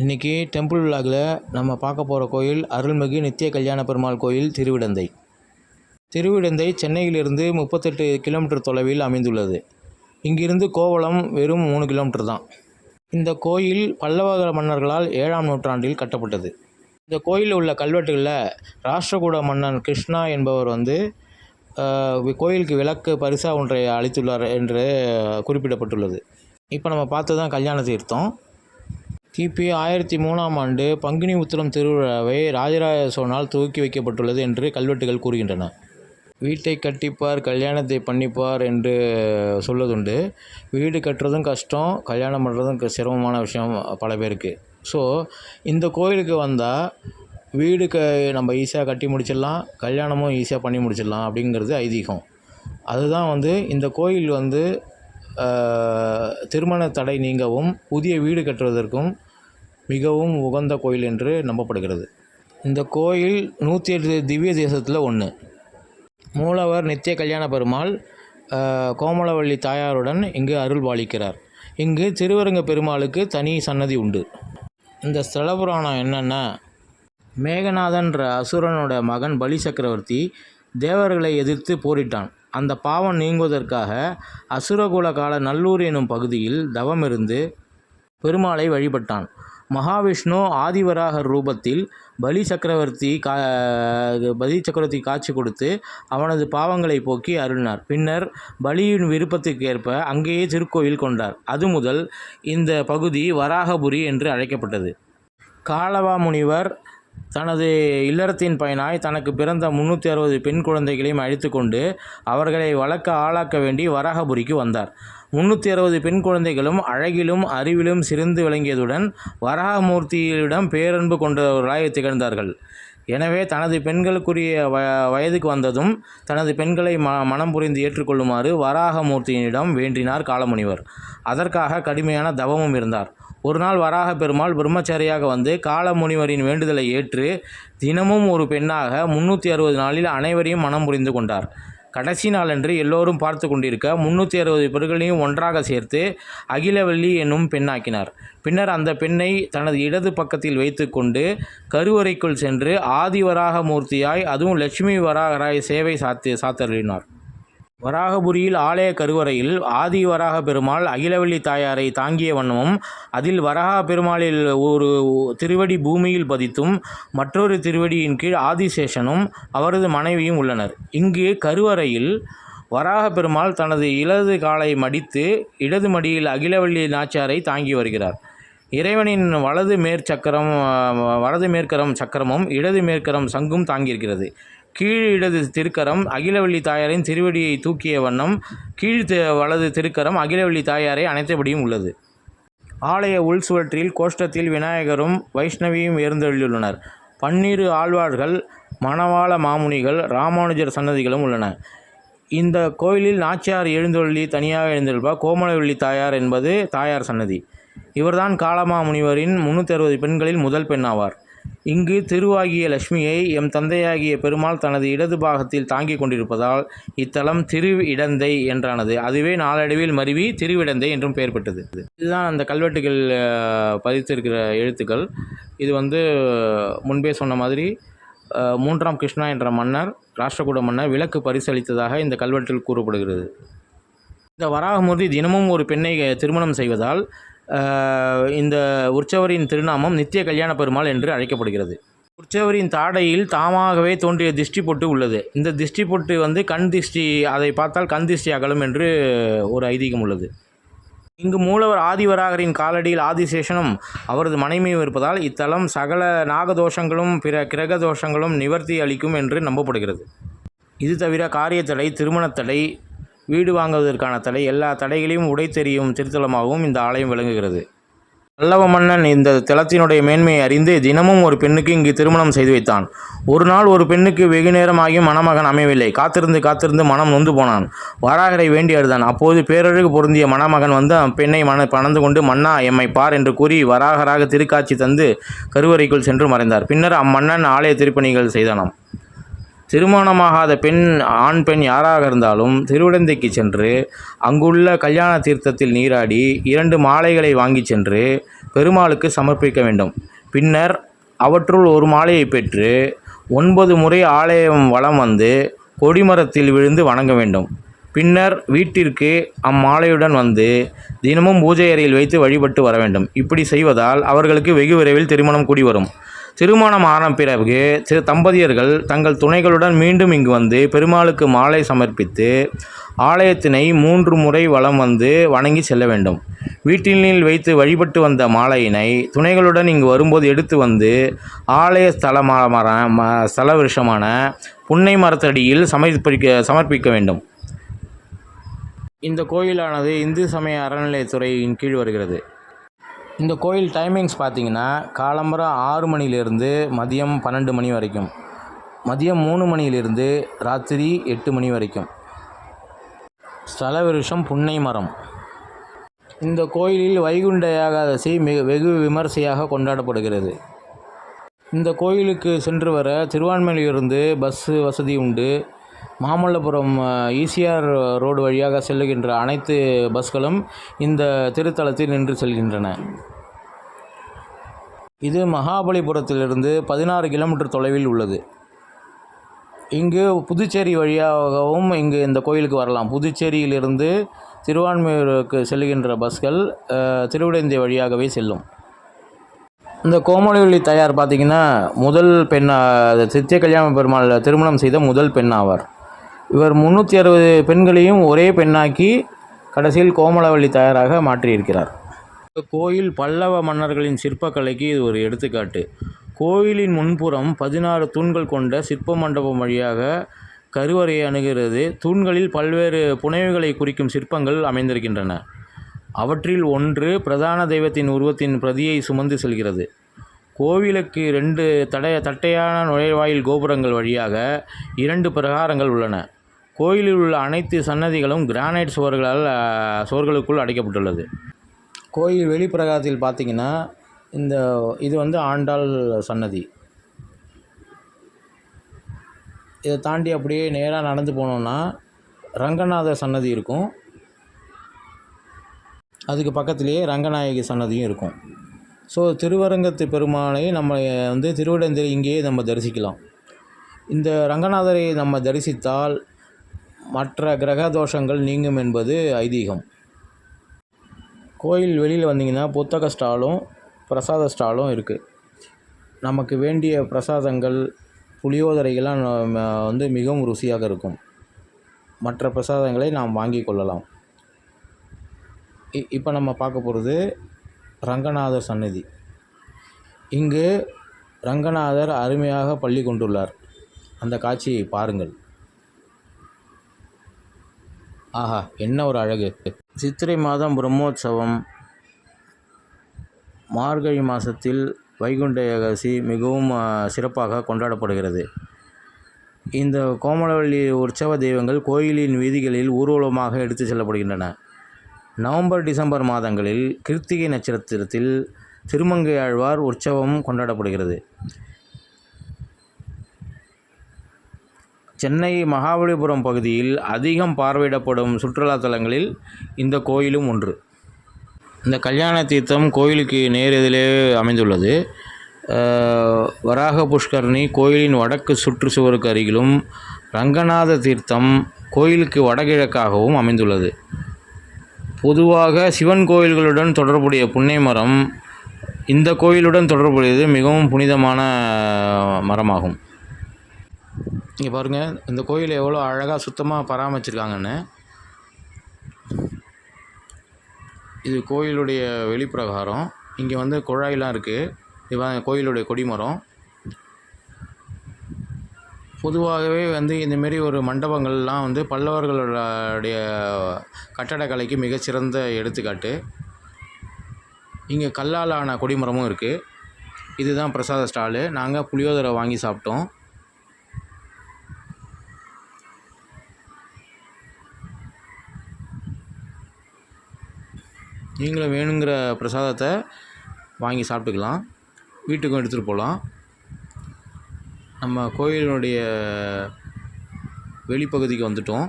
இன்றைக்கி டெம்பிள் விலாகில் நம்ம பார்க்க போகிற கோயில் அருள்மிகு நித்திய கல்யாண பெருமாள் கோயில் திருவிடந்தை. திருவிடந்தை சென்னையிலிருந்து 38 கிலோமீட்டர் தொலைவில் அமைந்துள்ளது. இங்கிருந்து கோவளம் வெறும் 3 கிலோமீட்டர் தான். இந்த கோயில் பல்லவ மன்னர்களால் 7ஆம் நூற்றாண்டில் கட்டப்பட்டது. இந்த கோயிலில் உள்ள கல்வெட்டுகளில் ராஷ்டிரகூட மன்னன் கிருஷ்ணா என்பவர் கோயிலுக்கு விளக்கு பரிசாக ஒன்றை அளித்துள்ளார் என்று குறிப்பிடப்பட்டுள்ளது. இப்போ நம்ம பார்த்து தான் கல்யாண தீர்த்தம். கிபி 1003ஆம் ஆண்டு பங்குனி உத்திரம் திருவிழாவை ராஜராஜ சோழனால் துவக்கி வைக்கப்பட்டுள்ளது என்று கல்வெட்டுகள் கூறுகின்றன. வீட்டை கட்டிப்பார் கல்யாணத்தை பண்ணிப்பார் என்று சொல்வதுண்டு. வீடு கட்டுறதும் கஷ்டம், கல்யாணம் பண்ணுறதும் சிரமமான விஷயம் பல பேருக்கு. ஸோ இந்த கோயிலுக்கு வந்தால் வீடு நம்ம ஈஸியாக கட்டி முடிச்சிடலாம், கல்யாணமும் ஈஸியாக பண்ணி முடிச்சிடலாம் அப்படிங்கிறது ஐதீகம். அதுதான் இந்த கோயில் திருமண தடை நீங்கவும் புதிய வீடு கட்டுவதற்கும் மிகவும் உகந்த கோயில் என்று நம்பப்படுகிறது. இந்த கோயில் 108 திவ்ய தேசத்தில் ஒன்று. மூலவர் நித்திய கல்யாண பெருமாள் கோமலவள்ளி தாயாருடன் இங்கு அருள் பாலிக்கிறார். இங்கு திருவரங்க பெருமாளுக்கு தனி சன்னதி உண்டு. இந்த ஸ்தல புராணம் என்னென்னா, மேகநாதன்ற அசுரனோட மகன் பலி சக்கரவர்த்தி தேவர்களை எதிர்த்து போரிட்டான். அந்த பாவம் நீங்குவதற்காக அசுரகுல கால நல்லூர் எனும் பகுதியில் தவமிருந்து பெருமாளை வழிபட்டான். மகாவிஷ்ணு ஆதிவராகர் ரூபத்தில் பலி சக்கரவர்த்தி காட்சி கொடுத்து அவனது பாவங்களை போக்கி அருளினார். பின்னர் பலியின் விருப்பத்துக்கு ஏற்ப அங்கேயே திருக்கோயில் கொண்டார். அது முதல் இந்த பகுதி வராகபுரி என்று அழைக்கப்பட்டது. காலவா முனிவர் தனது இல்லறத்தின் பயனாய் தனக்கு பிறந்த 360 பெண் குழந்தைகளையும் அழைத்து கொண்டு அவர்களை வளர்க்க ஆளாக்க வேண்டி வராகபுரிக்கு வந்தார். 360 பெண் குழந்தைகளும் அழகிலும் அறிவிலும் சிறந்து விளங்கியதுடன் வராகமூர்த்தியிடம் பேரன்பு கொண்டவர்களாய் திகழ்ந்தார்கள். எனவே தனது பெண்களுக்குரிய வயதுக்கு வந்ததும் தனது பெண்களை மனம் புரிந்து ஏற்றுக்கொள்ளுமாறு வராகமூர்த்தியினிடம் வேண்டினார் காலமுனிவர். அதற்காக கடுமையான தவமும் இருந்தார். ஒரு நாள் வராக பெருமாள் பிரம்மச்சாரியாக வந்து காலமுனிவரின் வேண்டுதலை ஏற்று தினமும் ஒரு பெண்ணாக 360 நாளில் அனைவரையும் மனம் புரிந்து கொண்டார். கடைசி நாளன்று எல்லோரும் பார்த்து கொண்டிருக்க 360 பெண்களையும் ஒன்றாக சேர்த்து அகிலவல்லி என்னும் பெண்ணாக்கினார். பின்னர் அந்த பெண்ணை தனது இடது பக்கத்தில் வைத்து கொண்டு கருவறைக்குள் சென்று ஆதிவராக மூர்த்தியாய் அதுவும் லட்சுமி வராகராய் சேவை சாத்தருளினார். வராகபுரியில் ஆலய கருவறையில் ஆதி வராக பெருமாள் அகிலவல்லி தாயாரை தாங்கிய வண்ணமும் அதில் வராக பெருமாளில் ஒரு திருவடி பூமியில் பதித்தும் மற்றொரு திருவடியின் கீழ் ஆதிசேஷனும் அவரது மனைவியும் உள்ளனர். இங்கு கருவறையில் வராக பெருமாள் தனது இடது காலை மடித்து இடது மடியில் அகிலவல்லி நாச்சியாரை தாங்கி வருகிறார். இறைவனின் வலது மேற்கரம் சக்கரமும் இடது மேற்கரம் சங்கும் தாங்கியிருக்கிறது. கீழ் இடது திருக்கரம் அகிலவல்லி தாயாரின் திருவடியை தூக்கிய வண்ணம் கீழ் வலது திருக்கரம் அகிலவல்லி தாயாரை அணைத்தபடியும் உள்ளது. ஆலய உள் சுவற்றில் கோஷ்டத்தில் விநாயகரும் வைஷ்ணவியும் எழுந்தருளியுள்ளனர். 12 ஆழ்வார்கள், மணவாள மாமுனிகள், ராமானுஜர் சன்னதிகளும் உள்ளன. இந்த கோயிலில் நாச்சியார் எழுந்தருளி தனியாக எழுந்தருள்வார். கோமலவல்லி தாயார் என்பது தாயார் சன்னதி. இவர்தான் காலமா முனிவரின் 360 பெண்களில் முதல் பெண்ணாவார். இங்கு திருவாகிய லட்சுமியை எம் தந்தையாகிய பெருமாள் தனது இடது பாகத்தில் தாங்கிக் கொண்டிருப்பதால் இத்தலம் திருவிடந்தை என்றானது. அதுவே நாளடைவில் மருவி திருவிடந்தை என்றும் பெயர் பெற்றது. இதுதான் அந்த கல்வெட்டுகள் பதித்திருக்கிற எழுத்துக்கள். இது முன்பே சொன்ன மாதிரி 3ஆம் கிருஷ்ணா என்ற மன்னர், ராஷ்டிரகூட மன்னர் விளக்கு பரிசளித்ததாக இந்த கல்வெட்டில் கூறப்படுகிறது. இந்த வராகமூர்த்தி தினமும் ஒரு பெண்ணை திருமணம் செய்வதால் இந்த உற்சவரின் திருநாமம் நித்திய கல்யாண பெருமாள் என்று அழைக்கப்படுகிறது. உற்சவரின் தாடையில் தாமாகவே தோன்றிய திஷ்டி பொட்டு உள்ளது. இந்த திஷ்டி பொட்டு கண் திஷ்டி, அதை பார்த்தால் கண் திஷ்டி அகலும் என்று ஒரு ஐதீகம் உள்ளது. இங்கு மூலவர் ஆதிவராகரின் காலடியில் ஆதிசேஷனும் அவரது மனைவியும் இருப்பதால் இத்தலம் சகல நாகதோஷங்களும் பிற கிரக தோஷங்களும் நிவர்த்தி அளிக்கும் என்று நம்பப்படுகிறது. இது தவிர காரியத்தடை, திருமணத்தடை, வீடு வாங்குவதற்கான தடை, எல்லா தடைகளையும் உடைத்தெறியும் திருத்தலமாகவும் இந்த ஆலயம் விளங்குகிறது. பல்லவ மன்னன் இந்த தலத்தினுடைய மேன்மையை அறிந்து தினமும் ஒரு பெண்ணுக்கு இங்கு திருமணம் செய்து வைத்தான். ஒரு நாள் ஒரு பெண்ணுக்கு வெகு நேரமாகியும் மணமகன் அமையவில்லை. காத்திருந்து மனம் நொந்து போனான். வராகரை வேண்டி அழுதான். அப்போது பேரழகு பொருந்திய மணமகன் பெண்ணை பணந்து கொண்டு, மன்னா எம்மை பார் என்று கூறி வராகராக திருக்காட்சி தந்து கருவறைக்குள் சென்று மறைந்தார். பின்னர் அம்மன்னன் ஆலய திருப்பணிகள் செய்தானாம். திருமணமாகாத ஆண் பெண் யாராக இருந்தாலும் திருவிடந்தைக்கு சென்று அங்குள்ள கல்யாண தீர்த்தத்தில் நீராடி 2 மாலைகளை வாங்கி சென்று பெருமாளுக்கு சமர்ப்பிக்க வேண்டும். பின்னர் அவற்றுள் ஒரு மாலையை பெற்று 9 முறை ஆலயம் வலம் வந்து கொடிமரத்தில் விழுந்து வணங்க வேண்டும். பின்னர் வீட்டிற்கு அம்மாலையுடன் வந்து தினமும் பூஜை அறையில் வைத்து வழிபட்டு வர வேண்டும். இப்படி செய்வதால் அவர்களுக்கு வெகு விரைவில் திருமணம் கூடி வரும். திருமணம் ஆன பிறகு தம்பதியர்கள் தங்கள் துணைகளுடன் மீண்டும் இங்கு வந்து பெருமாளுக்கு மாலை சமர்ப்பித்து ஆலயத்தினை 3 முறை வலம் வந்து வணங்கி செல்ல வேண்டும். வீட்டினில் வைத்து வழிபட்டு வந்த மாலையினை துணைகளுடன் இங்கு வரும்போது எடுத்து வந்து ஆலய ஸ்தல விருஷமான புன்னை மரத்தடியில் சமர்ப்பிக்க வேண்டும். இந்த கோயிலானது இந்து சமய அறநிலையத்துறையின் கீழ் வருகிறது. இந்த கோயில் டைமிங்ஸ் பார்த்திங்கன்னா காலம்பர 6 மணிலிருந்து மதியம் 12 மணி வரைக்கும், மதியம் 3 மணியிலிருந்து ராத்திரி 8 மணி வரைக்கும். ஸ்தல விருஷம் புன்னை மரம். இந்த கோயிலில் வைகுண்ட ஏகாதசி வெகு விமர்சையாக கொண்டாடப்படுகிறது. இந்த கோயிலுக்கு சென்று வர திருவான்மையிலிருந்து பஸ் வசதி உண்டு. மாமல்லபுரம் ஈசிஆர் ரோடு வழியாக செல்லுகின்ற அனைத்து பஸ்களும் இந்த திருத்தலத்தில் நின்று செல்கின்றன. இது மகாபலிபுரத்திலிருந்து 16 கிலோமீட்டர் தொலைவில் உள்ளது. இங்கு புதுச்சேரி வழியாகவும் இந்த கோயிலுக்கு வரலாம். புதுச்சேரியிலிருந்து திருவான்மையூருக்கு செல்லுகின்ற பஸ்கள் திருவிடந்தை வழியாகவே செல்லும். இந்த கோமலவல்லி தாயார் பார்த்திங்கன்னா முதல் சித்திய கல்யாண பெருமாள் திருமணம் செய்த முதல் பெண் ஆவார். இவர் 360 பெண்களையும் ஒரே பெண்ணாக்கி கடைசியில் கோமலவல்லி தாயாராக மாற்றியிருக்கிறார். இந்த கோயில் பல்லவ மன்னர்களின் சிற்பக்கலைக்கு இது ஒரு எடுத்துக்காட்டு. கோயிலின் முன்புறம் 16 தூண்கள் கொண்ட சிற்ப மண்டபம் வழியாக கருவறையை அணுகிறது. தூண்களில் பல்வேறு புனைவுகளை குறிக்கும் சிற்பங்கள் அமைந்திருக்கின்றன. அவற்றில் ஒன்று பிரதான தெய்வத்தின் உருவத்தின் பிரதியை சுமந்து செல்கிறது. கோவிலுக்கு 2 தட்டையான நுழைவாயில் கோபுரங்கள் வழியாக 2 பிரகாரங்கள் உள்ளன. கோயிலில் உள்ள அனைத்து சன்னதிகளும் கிரானைட் சுவர்களுக்குள் அடைக்கப்பட்டுள்ளது. கோயில் வெளிப்பிரகாரத்தில் பார்த்திங்கன்னா இது ஆண்டாள் சன்னதி. இதை தாண்டி அப்படியே நேராக நடந்து போனோம்னா ரங்கநாதர் சன்னதி இருக்கும். அதுக்கு பக்கத்துலேயே ரங்கநாயகி சன்னதியும் இருக்கும். ஸோ திருவரங்கத்து பெருமானை நம்ம திருவிடந்தையில் இங்கேயே நம்ம தரிசிக்கலாம். இந்த ரங்கநாதரை நம்ம தரிசித்தால் மற்ற கிரக தோஷங்கள் நீங்கும் என்பது ஐதீகம். கோயில் வெளியில் வந்தீங்கன்னா புத்தக ஸ்டாலும் பிரசாத ஸ்டாலும் இருக்குது. நமக்கு வேண்டிய பிரசாதங்கள் புளியோதரைகள்லாம் மிகவும் ருசியாக இருக்கும். மற்ற பிரசாதங்களை நாம் வாங்கி கொள்ளலாம். இப்போ நம்ம பார்க்க போகிறது ரங்கநாதர் சன்னதி. இங்கு ரங்கநாதர் அருமையாக பள்ளி கொண்டுள்ளார். அந்த காட்சியை பாருங்கள். ஆஹா, என்ன ஒரு அழகு! சித்திரை மாதம் பிரம்மோற்சவம், மார்கழி மாதத்தில் வைகுண்ட ஏகாதசி மிகவும் சிறப்பாக கொண்டாடப்படுகிறது. இந்த கோமலவல்லி உற்சவ தெய்வங்கள் கோயிலின் வீதிகளில் ஊர்வலமாக எடுத்து செல்லப்படுகின்றன. நவம்பர் டிசம்பர் மாதங்களில் கிருத்திகை நட்சத்திரத்தில் திருமங்கையாழ்வார் உற்சவம் கொண்டாடப்படுகிறது. சென்னை மகாபலிபுரம் பகுதியில் அதிகம் பார்வையிடப்படும் சுற்றுலா தலங்களில் இந்த கோயிலும் ஒன்று. இந்த கல்யாண தீர்த்தம் கோயிலுக்கு நேர் எதிரே அமைந்துள்ளது. வராக புஷ்கரணி கோயிலின் வடக்கு சுற்றுச்சுவருக்கு அருகிலும், ரங்கநாத தீர்த்தம் கோயிலுக்கு வடகிழக்காகவும் அமைந்துள்ளது. பொதுவாக சிவன் கோயில்களுடன் தொடர்புடைய புன்னை மரம் இந்த கோயிலுடன் தொடர்புடையது மிகவும் புனிதமான மரமாகும். இங்கே பாருங்கள், இந்த கோயில் எவ்வளோ அழகாக சுத்தமாக பராமரிச்சிருக்காங்கன்னு. இது கோயிலுடைய வெளிப்பிரகாரம். இங்கே குழாயெலாம் இருக்குது. இது கோயிலுடைய கொடிமரம். பொதுவாகவே இந்தமாரி ஒரு மண்டபங்கள்லாம் பல்லவர்களுடைய கட்டடக்கலைக்கு மிகச்சிறந்த எடுத்துக்காட்டு. இங்கே கல்லால் ஆன கொடிமரமும் இருக்குது. இதுதான் பிரசாத ஸ்டாலு. நாங்கள் புளியோதரை வாங்கி சாப்பிட்டோம். நீங்களும் வேணுங்கிற பிரசாதத்தை வாங்கி சாப்பிட்டுக்கலாம். வீட்டுக்கும் எடுத்துகிட்டு போகலாம். நம்ம கோயிலுடைய வெளிப்பகுதிக்கு வந்துட்டோம்.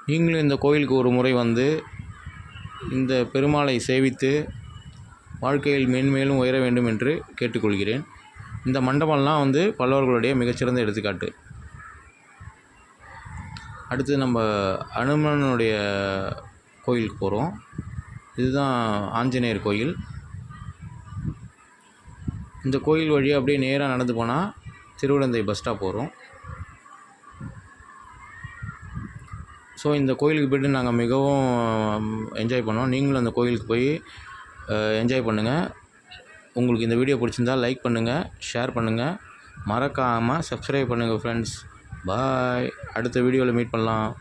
நீங்களும் இந்த கோயிலுக்கு ஒரு முறை வந்து இந்த பெருமாளை சேவித்து வாழ்க்கையில் மேன்மேலும் உயர வேண்டும் என்று கேட்டுக்கொள்கிறேன். இந்த மண்டபம்லாம் வந்து பல்லவர்களுடைய மிகச்சிறந்த எடுத்துக்காட்டு. அடுத்து நம்ம அனுமனுடைய கோயிலுக்கு போகிறோம். இதுதான் ஆஞ்சநேயர் கோயில். இந்த கோயில் வழியாக அப்படியே நேராக நடந்து போனால் திருவிடந்தை பஸ் ஸ்டாப் வரும். ஸோ இந்த கோயிலுக்கு போய்ட்டு நாங்கள் மிகவும் என்ஜாய் பண்ணோம். நீங்களும் அந்த கோயிலுக்கு போய் என்ஜாய் பண்ணுங்கள். உங்களுக்கு இந்த வீடியோ பிடிச்சிருந்தால் லைக் பண்ணுங்கள், ஷேர் பண்ணுங்கள், மறக்காமல் சப்ஸ்கிரைப் பண்ணுங்கள் ஃப்ரெண்ட்ஸ். பாய். அடுத்த வீடியோவில் மீட் பண்ணலாம்.